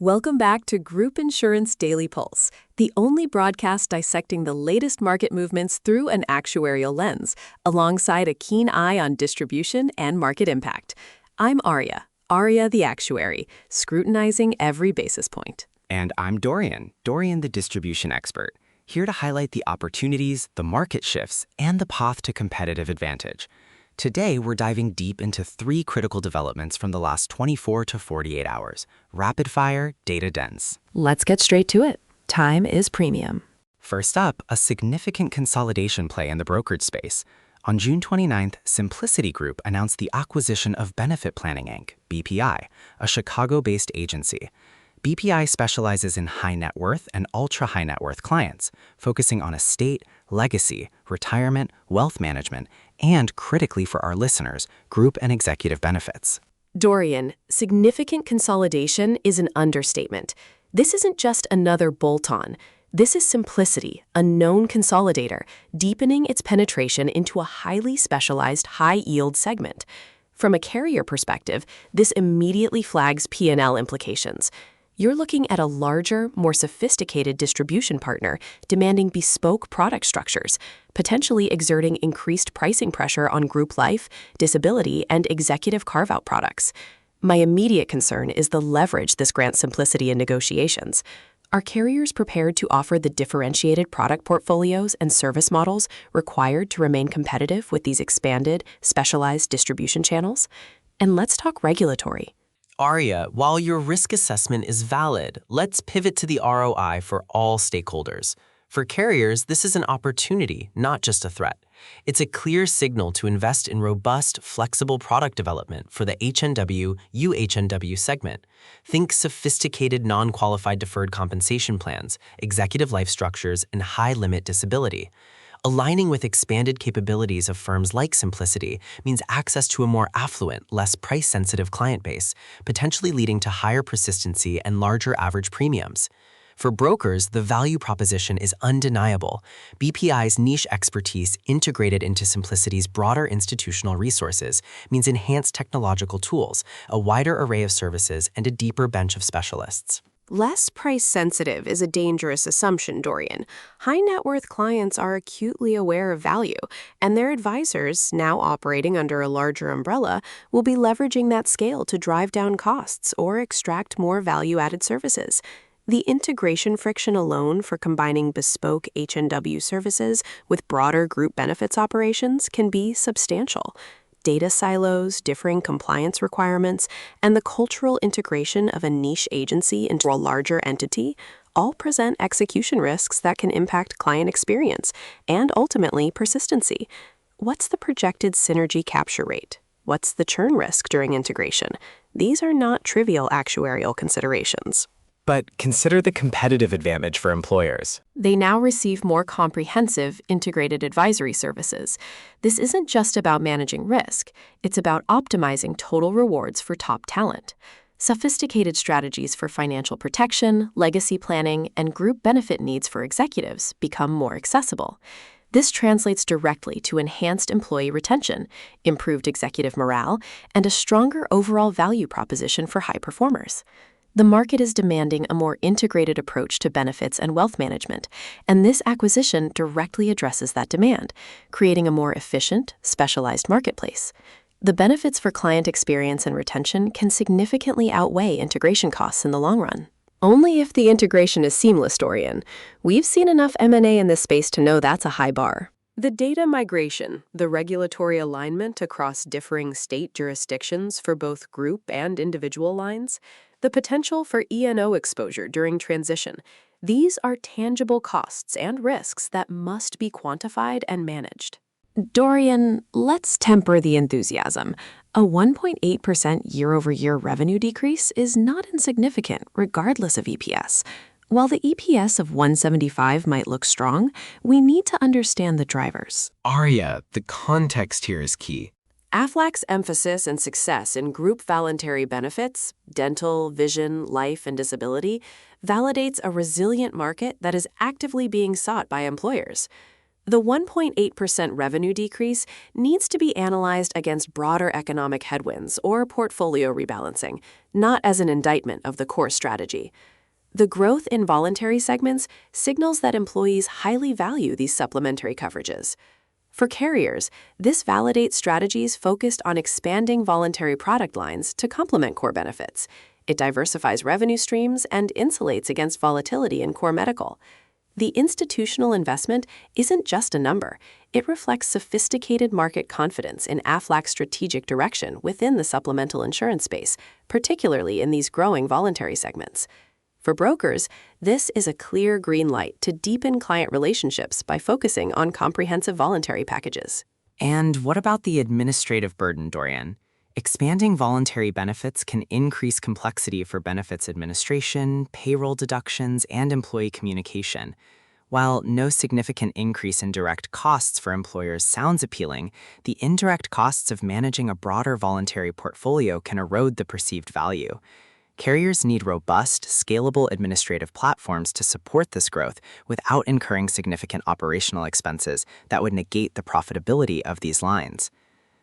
Welcome back to Group Insurance Daily Pulse, the only broadcast dissecting the latest market movements through an actuarial lens, alongside a keen eye on distribution and market impact. I'm Aria the Actuary, scrutinizing every basis point. And I'm Dorian the Distribution Expert, here to highlight the opportunities, the market shifts, and the path to competitive advantage. Today, we're diving deep into three critical developments from the last 24 to 48 hours. Rapid fire, data dense. Let's get straight to it. Time is premium. First up, a significant consolidation play in the brokerage space. On June 29th, Simplicity Group announced the acquisition of Benefit Planning Inc., BPI, a Chicago-based agency. BPI specializes in high net worth and ultra-high net worth clients, focusing on estate, legacy, retirement, wealth management, and, critically for our listeners, group and executive benefits. Dorian, significant consolidation is an understatement. This isn't just another bolt-on. This is Simplicity, a known consolidator, deepening its penetration into a highly specialized high-yield segment. From a carrier perspective, this immediately flags P&L implications. You're looking at a larger, more sophisticated distribution partner demanding bespoke product structures, potentially exerting increased pricing pressure on group life, disability, and executive carve-out products. My immediate concern is the leverage this grants Simplicity in negotiations. Are carriers prepared to offer the differentiated product portfolios and service models required to remain competitive with these expanded, specialized distribution channels? And let's talk regulatory. Aria, while your risk assessment is valid, let's pivot to the ROI for all stakeholders. For carriers, this is an opportunity, not just a threat. It's a clear signal to invest in robust, flexible product development for the HNW, UHNW segment. Think sophisticated non-qualified deferred compensation plans, executive life structures, and high-limit disability. Aligning with expanded capabilities of firms like Simplicity means access to a more affluent, less price-sensitive client base, potentially leading to higher persistency and larger average premiums. For brokers, the value proposition is undeniable. BPI's niche expertise integrated into Simplicity's broader institutional resources means enhanced technological tools, a wider array of services, and a deeper bench of specialists. Less price-sensitive is a dangerous assumption, Dorian. High-net-worth clients are acutely aware of value, and their advisors, now operating under a larger umbrella, will be leveraging that scale to drive down costs or extract more value-added services. The integration friction alone for combining bespoke HNW services with broader group benefits operations can be substantial. Data silos, differing compliance requirements, and the cultural integration of a niche agency into a larger entity all present execution risks that can impact client experience and ultimately persistency. What's the projected synergy capture rate? What's the churn risk during integration? These are not trivial actuarial considerations. But consider the competitive advantage for employers. They now receive more comprehensive, integrated advisory services. This isn't just about managing risk. It's about optimizing total rewards for top talent. Sophisticated strategies for financial protection, legacy planning, and group benefit needs for executives become more accessible. This translates directly to enhanced employee retention, improved executive morale, and a stronger overall value proposition for high performers. The market is demanding a more integrated approach to benefits and wealth management, and this acquisition directly addresses that demand, creating a more efficient, specialized marketplace. The benefits for client experience and retention can significantly outweigh integration costs in the long run. Only if the integration is seamless, Dorian. We've seen enough M&A in this space to know that's a high bar. The data migration, the regulatory alignment across differing state jurisdictions for both group and individual lines, the potential for E&O exposure during transition, these are tangible costs and risks that must be quantified and managed. Dorian, let's temper the enthusiasm. A 1.8% year-over-year revenue decrease is not insignificant, regardless of EPS. While the EPS of 175 might look strong, we need to understand the drivers. Aria, the context here is key. Aflac's emphasis and success in group voluntary benefits, dental, vision, life, and disability, validates a resilient market that is actively being sought by employers. The 1.8% revenue decrease needs to be analyzed against broader economic headwinds or portfolio rebalancing, not as an indictment of the core strategy. The growth in voluntary segments signals that employees highly value these supplementary coverages. For carriers, this validates strategies focused on expanding voluntary product lines to complement core benefits. It diversifies revenue streams and insulates against volatility in core medical. The institutional investment isn't just a number. It reflects sophisticated market confidence in Aflac's strategic direction within the supplemental insurance space, particularly in these growing voluntary segments. For brokers, this is a clear green light to deepen client relationships by focusing on comprehensive voluntary packages. And what about the administrative burden, Dorian? Expanding voluntary benefits can increase complexity for benefits administration, payroll deductions, and employee communication. While no significant increase in direct costs for employers sounds appealing, the indirect costs of managing a broader voluntary portfolio can erode the perceived value. Carriers need robust, scalable administrative platforms to support this growth without incurring significant operational expenses that would negate the profitability of these lines.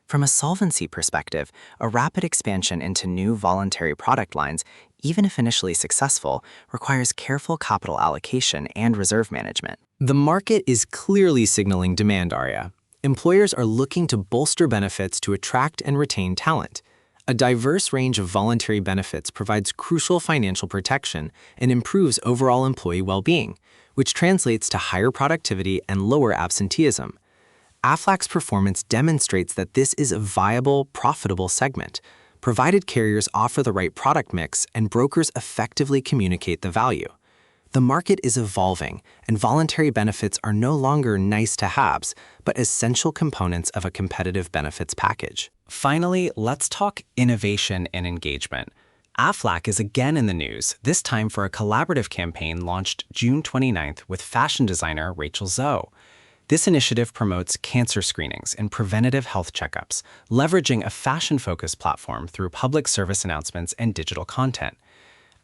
From a solvency perspective, a rapid expansion into new voluntary product lines, even if initially successful, requires careful capital allocation and reserve management. The market is clearly signaling demand, Aria. Employers are looking to bolster benefits to attract and retain talent. A diverse range of voluntary benefits provides crucial financial protection and improves overall employee well-being, which translates to higher productivity and lower absenteeism. Aflac's performance demonstrates that this is a viable, profitable segment, provided carriers offer the right product mix and brokers effectively communicate the value. The market is evolving, and voluntary benefits are no longer nice-to-haves, but essential components of a competitive benefits package. Finally, let's talk innovation and engagement. Aflac is again in the news, this time for a collaborative campaign launched June 29th with fashion designer Rachel Zoe. This initiative promotes cancer screenings and preventative health checkups, leveraging a fashion-focused platform through public service announcements and digital content.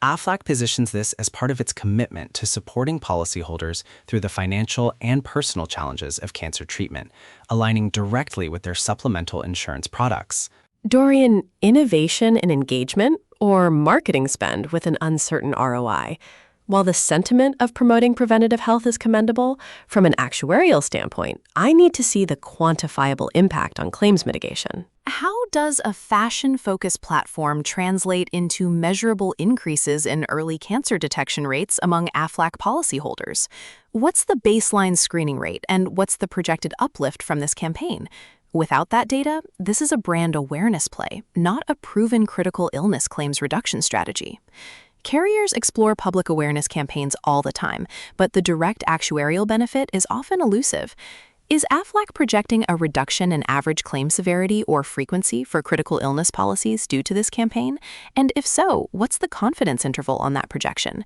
Aflac positions this as part of its commitment to supporting policyholders through the financial and personal challenges of cancer treatment, aligning directly with their supplemental insurance products. Dorian, innovation and engagement, or marketing spend with an uncertain ROI. While the sentiment of promoting preventative health is commendable, from an actuarial standpoint, I need to see the quantifiable impact on claims mitigation. How does a fashion-focused platform translate into measurable increases in early cancer detection rates among Aflac policyholders? What's the baseline screening rate, and what's the projected uplift from this campaign? Without that data, this is a brand awareness play, not a proven critical illness claims reduction strategy. Carriers explore public awareness campaigns all the time, but the direct actuarial benefit is often elusive. Is Aflac projecting a reduction in average claim severity or frequency for critical illness policies due to this campaign? And if so, what's the confidence interval on that projection?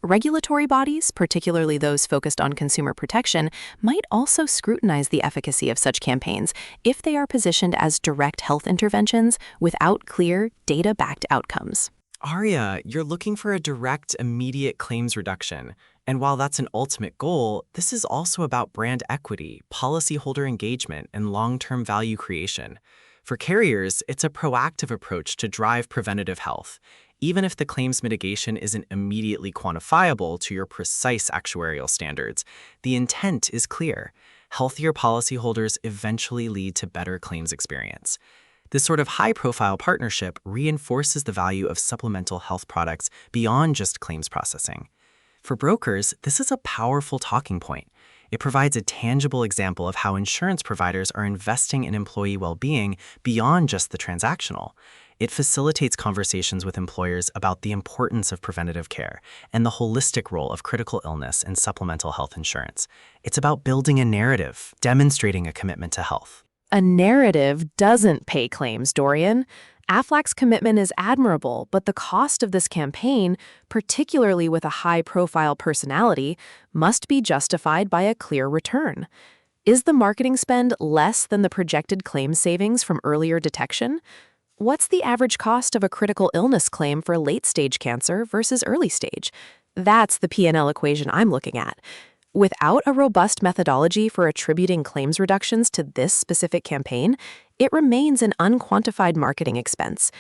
Regulatory bodies, particularly those focused on consumer protection, might also scrutinize the efficacy of such campaigns if they are positioned as direct health interventions without clear, data-backed outcomes. Aria, you're looking for a direct, immediate claims reduction. And while that's an ultimate goal, this is also about brand equity, policyholder engagement, and long-term value creation. For carriers, it's a proactive approach to drive preventative health. Even if the claims mitigation isn't immediately quantifiable to your precise actuarial standards, the intent is clear. Healthier policyholders eventually lead to better claims experience. This sort of high-profile partnership reinforces the value of supplemental health products beyond just claims processing. For brokers, this is a powerful talking point. It provides a tangible example of how insurance providers are investing in employee well-being beyond just the transactional. It facilitates conversations with employers about the importance of preventative care and the holistic role of critical illness in supplemental health insurance. It's about building a narrative, demonstrating a commitment to health. A narrative doesn't pay claims, Dorian. Aflac's commitment is admirable, but the cost of this campaign, particularly with a high-profile personality, must be justified by a clear return. Is the marketing spend less than the projected claim savings from earlier detection? What's the average cost of a critical illness claim for late-stage cancer versus early stage? That's the P&L equation I'm looking at. Without a robust methodology for attributing claims reductions to this specific campaign, it remains an unquantified marketing expense.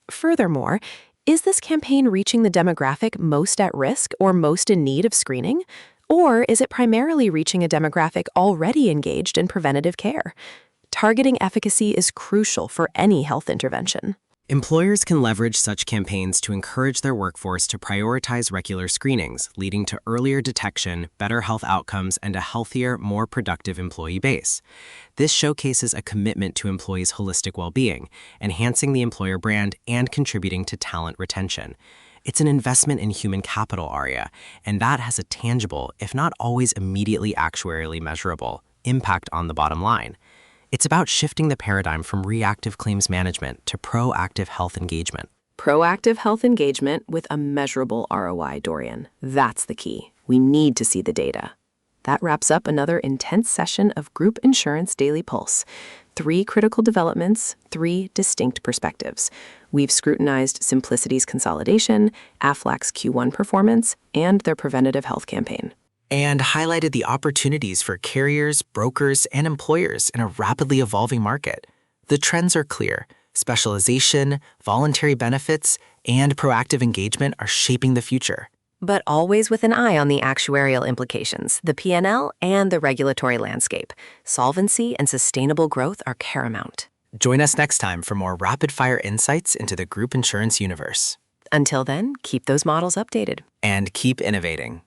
Furthermore, is this campaign reaching the demographic most at risk or most in need of screening? Or is it primarily reaching a demographic already engaged in preventative care? Targeting efficacy is crucial for any health intervention. Employers can leverage such campaigns to encourage their workforce to prioritize regular screenings, leading to earlier detection, better health outcomes, and a healthier, more productive employee base. This showcases a commitment to employees' holistic well-being, enhancing the employer brand and contributing to talent retention. It's an investment in human capital, Aria, and that has a tangible, if not always immediately actuarially measurable, impact on the bottom line. It's about shifting the paradigm from reactive claims management to proactive health engagement. Proactive health engagement with a measurable ROI, Dorian. That's the key. We need to see the data. That wraps up another intense session of Group Insurance Daily Pulse. 3 critical developments, 3 distinct perspectives. We've scrutinized Simplicity's consolidation, Aflac's Q1 performance, and their preventative health campaign. And highlighted the opportunities for carriers, brokers, and employers in a rapidly evolving market. The trends are clear. Specialization, voluntary benefits, and proactive engagement are shaping the future. But always with an eye on the actuarial implications, the P&L, and the regulatory landscape. Solvency and sustainable growth are paramount. Join us next time for more rapid-fire insights into the group insurance universe. Until then, keep those models updated. And keep innovating.